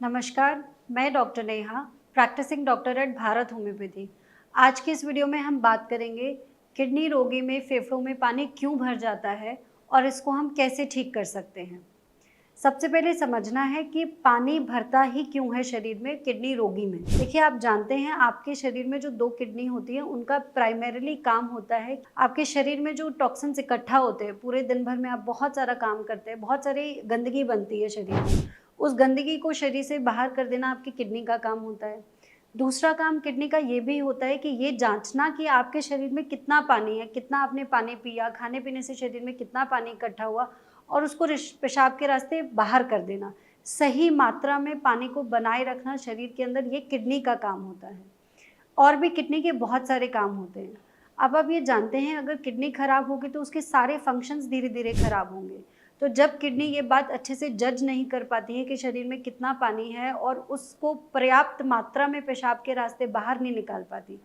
नमस्कार, मैं doctor Neha, practising doctor at Bharat homeopathy. आज की इस वीडियो में हम बात करेंगे किडनी रोगी में फेफड़ों में पानी क्यों भर जाता है और इसको हम कैसे ठीक कर सकते हैं। सबसे पहले समझना है कि पानी भरता ही क्यों है शरीर में किडनी रोगी में। देखिए, आप जानते हैं आपके शरीर में जो 2 किडनी होती है उनका प्राइमरीली काम होता है आपके शरीर में जो टॉक्सिन्स इकट्ठा होते हैं, पूरे दिन भर में आप बहुत सारा काम करते हैं, बहुत सारी गंदगी बनती है शरीर में, उस गंदगी को शरीर से बाहर कर देना आपकी किडनी का काम होता है। दूसरा काम किडनी का ये भी होता है कि ये जांचना कि आपके शरीर में कितना पानी है, कितना आपने पानी पिया, खाने पीने से शरीर में कितना पानी इकट्ठा हुआ और उसको पेशाब के रास्ते बाहर कर देना। सही मात्रा में पानी को बनाए रखना शरीर के अंदर, ये किडनी का काम होता है। और भी किडनी के बहुत सारे काम होते हैं। अब आप ये जानते हैं अगर किडनी खराब होगी तो उसके सारे फंक्शंस धीरे धीरे खराब होंगे। तो जब किडनी ये बात अच्छे से जज नहीं कर पाती है कि शरीर में कितना पानी है और उसको पर्याप्त मात्रा में पेशाब के रास्ते बाहर नहीं निकाल पाती,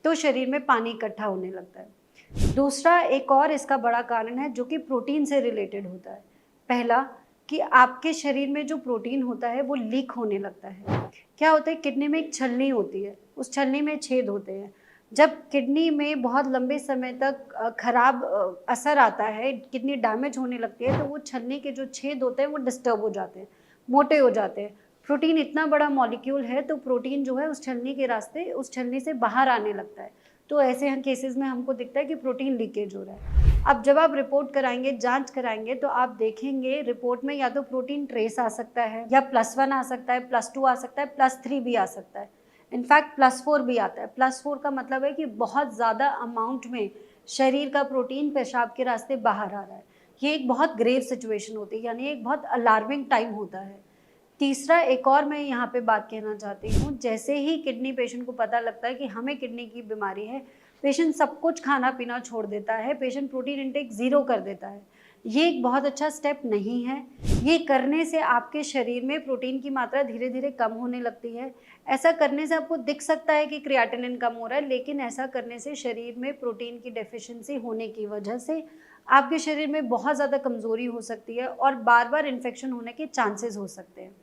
तो शरीर में पानी इकट्ठा होने लगता है। दूसरा एक और इसका बड़ा कारण है जो कि प्रोटीन से रिलेटेड होता है। पहला कि आपके शरीर में जो प्रोटीन होता है वो लीक होने लगता है। क्या होता है, किडनी में एक छलनी होती है, उस छलनी में छेद होते हैं। जब किडनी में बहुत लंबे समय तक खराब असर आता है, किडनी डैमेज होने लगती है, तो वो छलनी के जो छेद होते हैं वो डिस्टर्ब हो जाते हैं, मोटे हो जाते हैं। प्रोटीन इतना बड़ा मॉलिक्यूल है तो प्रोटीन जो है उस छलनी के रास्ते, उस छलनी से बाहर आने लगता है। तो ऐसे केसेस में हमको दिखता है कि प्रोटीन लीकेज हो रहा है। अब जब आप रिपोर्ट कराएंगे, जांच कराएंगे, तो आप देखेंगे रिपोर्ट में या तो प्रोटीन ट्रेस आ सकता है, या +1 आ सकता है, +2 आ सकता है, +3 भी आ सकता है। इनफैक्ट +4 भी आता है। +4 का मतलब है कि बहुत ज़्यादा अमाउंट में शरीर का प्रोटीन पेशाब के रास्ते बाहर आ रहा है। ये एक बहुत ग्रेव सिचुएशन होती है, यानी एक बहुत अलार्मिंग टाइम होता है। तीसरा एक और मैं यहाँ पे बात कहना चाहती हूँ, जैसे ही किडनी पेशेंट को पता लगता है कि हमें किडनी की बीमारी है, पेशेंट सब कुछ खाना पीना छोड़ देता है, पेशेंट प्रोटीन इंटेक 0 कर देता है। ये एक बहुत अच्छा स्टेप नहीं है। ये करने से आपके शरीर में प्रोटीन की मात्रा धीरे धीरे कम होने लगती है। ऐसा करने से आपको दिख सकता है कि क्रिएटिनिन कम हो रहा है, लेकिन ऐसा करने से शरीर में प्रोटीन की डेफिशिएंसी होने की वजह से आपके शरीर में बहुत ज़्यादा कमज़ोरी हो सकती है और बार बार इन्फेक्शन होने के चांसेस हो सकते हैं।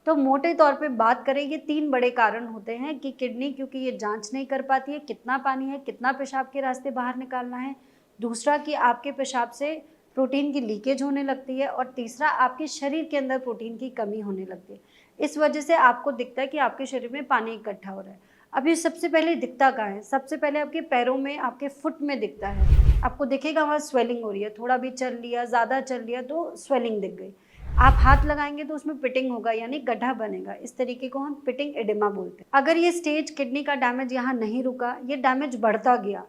तो मोटे तौर पे बात करें, ये 3 बड़े कारण होते हैं कि किडनी, क्योंकि ये जांच नहीं कर पाती है कितना पानी है, कितना पेशाब के रास्ते बाहर निकालना है। दूसरा कि आपके पेशाब से प्रोटीन की लीकेज होने लगती है और तीसरा आपके शरीर के अंदर प्रोटीन की कमी होने लगती है। इस वजह से आपको दिखता है कि आपके शरीर में पानी इकट्ठा हो रहा है। अब ये सबसे पहले दिखता कहाँ है? सबसे पहले आपके पैरों में, आपके फुट में दिखता है। आपको दिखेगा वहाँ स्वेलिंग हो रही है, थोड़ा भी चल लिया, ज़्यादा चल लिया तो स्वेलिंग दिख गई। आप हाथ लगाएंगे तो उसमें पिटिंग होगा, यानी गड्ढा बनेगा। इस तरीके को हम पिटिंग एडिमा बोलते हैं। अगर ये स्टेज किडनी का डैमेज यहाँ नहीं रुका, ये डैमेज बढ़ता गया,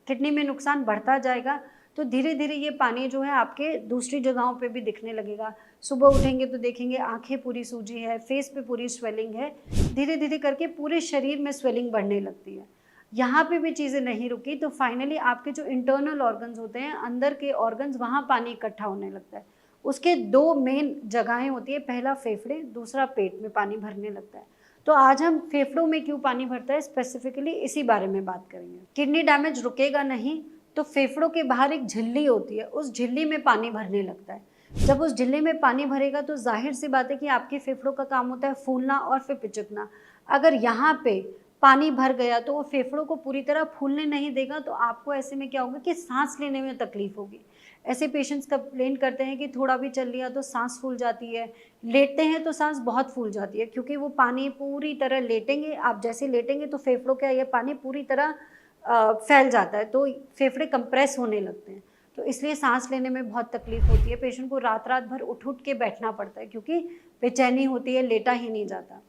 किडनी में नुकसान बढ़ता जाएगा, तो धीरे धीरे ये पानी जो है आपके दूसरी जगहों पे भी दिखने लगेगा। सुबह उठेंगे तो देखेंगे आंखें पूरी सूजी है, फेस पे पूरी स्वेलिंग है, धीरे धीरे करके पूरे शरीर में स्वेलिंग बढ़ने लगती है। यहाँ पे भी चीज़ें नहीं रुकी तो फाइनली आपके जो इंटरनल ऑर्गन्स होते हैं, अंदर के ऑर्गन्स, वहाँ पानी इकट्ठा होने लगता है। उसके 2 मेन जगहें होती है, पहला फेफड़े, दूसरा पेट में पानी भरने लगता है। तो आज हम फेफड़ों में क्यों पानी भरता है स्पेसिफिकली इसी बारे में बात करेंगे। किडनी डैमेज रुकेगा नहीं तो फेफड़ों के बाहर एक झिल्ली होती है, उस झिल्ली में पानी भरने लगता है। जब उस झिल्ली में पानी भरेगा तो जाहिर सी बात है कि आपके फेफड़ों का काम होता है फूलना और फिर पिचकना। अगर यहाँ पे पानी भर गया तो वो फेफड़ों को पूरी तरह फूलने नहीं देगा, तो आपको ऐसे में क्या होगा कि सांस लेने में तकलीफ होगी। ऐसे पेशेंट्स कंप्लेन करते हैं कि थोड़ा भी चल लिया तो सांस फूल जाती है, लेटते हैं तो सांस बहुत फूल जाती है, क्योंकि वो पानी पूरी तरह लेटेंगे, आप जैसे लेटेंगे तो फेफड़ों का ये पानी पूरी तरह फैल जाता है, तो फेफड़े कंप्रेस होने लगते हैं। तो इसलिए सांस लेने में बहुत तकलीफ होती है, पेशेंट को रात रात भर उठ उठ के बैठना पड़ता है क्योंकि बेचैनी होती है, लेटा ही नहीं जाता।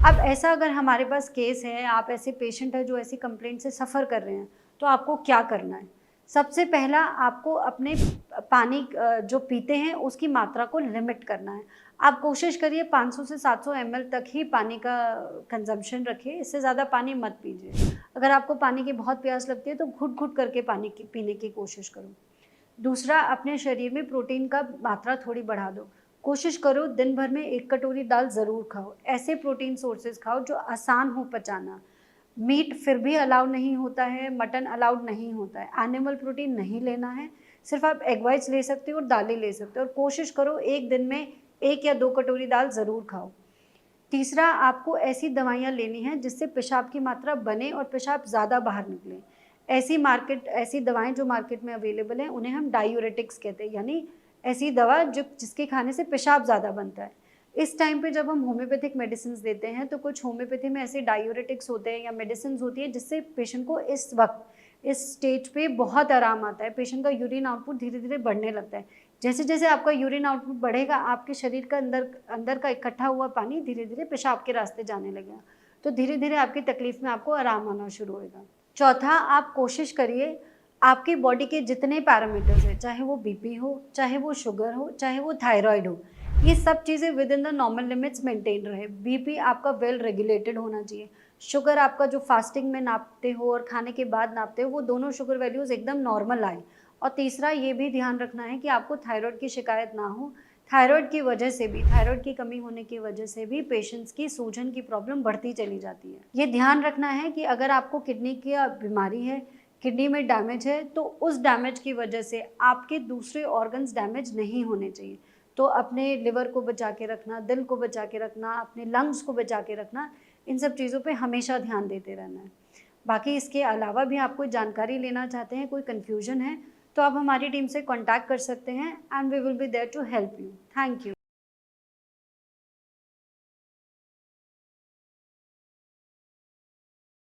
अब ऐसा अगर हमारे पास केस है, आप ऐसे पेशेंट हैं जो ऐसी कंप्लेंट से सफ़र कर रहे हैं, तो आपको क्या करना है? सबसे पहला, आपको अपने पानी जो पीते हैं उसकी मात्रा को लिमिट करना है। आप कोशिश करिए 500 से 700 ml तक ही पानी का कंजम्पशन रखिए, इससे ज़्यादा पानी मत पीजिए। अगर आपको पानी की बहुत प्यास लगती है तो घुट-घुट करके पानी पीने की कोशिश करो। दूसरा, अपने शरीर में प्रोटीन का मात्रा थोड़ी बढ़ा दो। कोशिश करो दिन भर में 1 कटोरी दाल ज़रूर खाओ। ऐसे प्रोटीन सोर्सेज़ खाओ जो आसान हो पचाना। मीट फिर भी अलाउ नहीं होता है, मटन अलाउड नहीं होता है, एनिमल प्रोटीन नहीं लेना है, सिर्फ आप एग वाइट्स ले सकते हो और दालें ले सकते हो, और कोशिश करो एक दिन में 1 या 2 कटोरी दाल ज़रूर खाओ। तीसरा, आपको ऐसी दवाइयाँ लेनी हैं जिससे पेशाब की मात्रा बने और पेशाब ज़्यादा बाहर निकले। ऐसी दवाएँ जो मार्केट में अवेलेबल हैं उन्हें हम डायूरेटिक्स कहते हैं, यानी ऐसी दवा जिसके खाने से पेशाब ज़्यादा बनता है। इस टाइम पे जब हम होम्योपैथिक मेडिसिन्स देते हैं तो कुछ होम्योपैथी में ऐसे डायूरेटिक्स होते हैं या मेडिसिन्स होती है जिससे पेशेंट को इस वक्त इस स्टेज पे बहुत आराम आता है। पेशेंट का यूरिन आउटपुट धीरे-धीरे बढ़ने लगता है। जैसे-जैसे आपका यूरिन आउटपुट बढ़ेगा, आपके शरीर का अंदर अंदर का इकट्ठा हुआ पानी धीरे-धीरे पेशाब के रास्ते जाने लगेगा। तो धीरे-धीरे आपकी तकलीफ में आपको आराम आना शुरू होएगा। चौथा, आप कोशिश करिए आपकी बॉडी के जितने पैरामीटर्स हैं, चाहे वो बीपी हो, चाहे वो शुगर हो, चाहे वो थायरॉइड हो, ये सब चीज़ें with in the normal limits maintain रहे। बीपी आपका वेल रेगुलेटेड होना चाहिए। शुगर आपका जो फास्टिंग में नापते हो और खाने के बाद नापते हो, वो दोनों शुगर वैल्यूज़ एकदम नॉर्मल आए। और तीसरा, ये भी ध्यान रखना है कि आपको थायरॉइड की शिकायत ना हो। थायरॉइड की कमी होने की वजह से भी पेशेंट्स की सूजन की प्रॉब्लम बढ़ती चली जाती है। ये ध्यान रखना है कि अगर आपको किडनी की बीमारी है, किडनी में डैमेज है, तो उस डैमेज की वजह से आपके दूसरे ऑर्गन्स डैमेज नहीं होने चाहिए। तो अपने लिवर को बचा के रखना, दिल को बचा के रखना, अपने लंग्स को बचा के रखना, इन सब चीज़ों पे हमेशा ध्यान देते रहना है। बाकी इसके अलावा भी आप कोई जानकारी लेना चाहते हैं, कोई कन्फ्यूजन है, तो आप हमारी टीम से कॉन्टैक्ट कर सकते हैं and we will be there to help you. Thank you.